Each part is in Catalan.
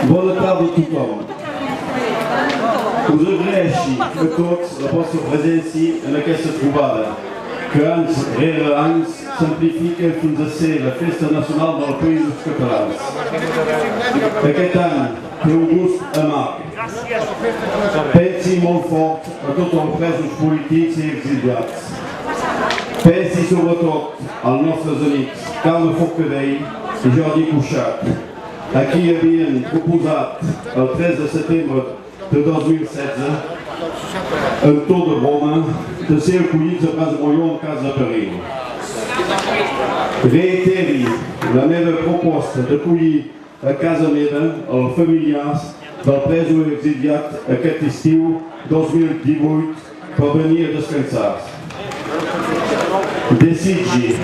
Bona tarda a tothom. Us agraeixo a tots la vostra presència en aquesta trobada, que anys rere anys s'amplifica fins a ser la festa nacional del País dels Catalans. Aquest any té un gust amarg. Pensi molt fort a tots els presos polítics i exiliats. Pensi sobretot als nostres amics Carme Forcadell i Jordi Cuixart, a qui havien proposat el 3 de setembre de 2016, en to de broma, de ser acollits a Casa Molló en cas de perill. Reiteri la meva proposta d'acollir a casa meva els familiars del preso exiliat aquest estiu 2018 per venir a descansar. Desitgi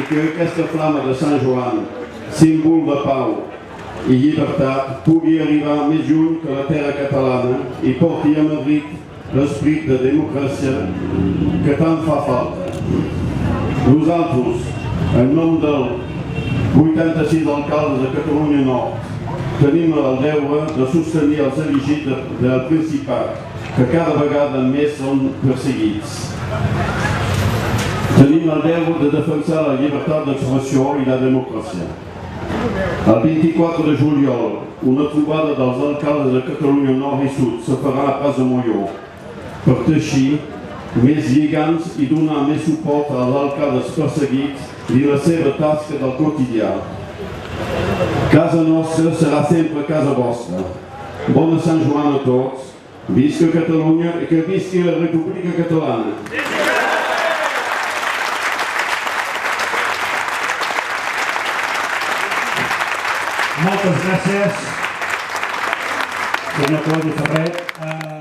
que aquesta flama de Sant Joan, símbol de pau i llibertat, pugui arribar més lluny que la terra catalana i porti a Madrid l'esperit de democràcia que tant fa falta. Nosaltres, en nom dels 86 alcaldes de Catalunya Nord, tenim el deure de sostenir els elegits del Principat, que cada vegada més són perseguits. Tenim el deure de defensar la llibertat d'expressió i la democràcia. El 24 de juliol, una trobada dels alcaldes de Catalunya Nord i Sud se farà a Casa Molló per teixir més lligams i donar més suport als alcaldes perseguits i la seva tasca del quotidià. Casa nostra serà sempre casa vostra. Bona Sant Joan a tots, visca Catalunya i que visqui la República Catalana. Moltes gràcies, senyor Claudi Ferrer.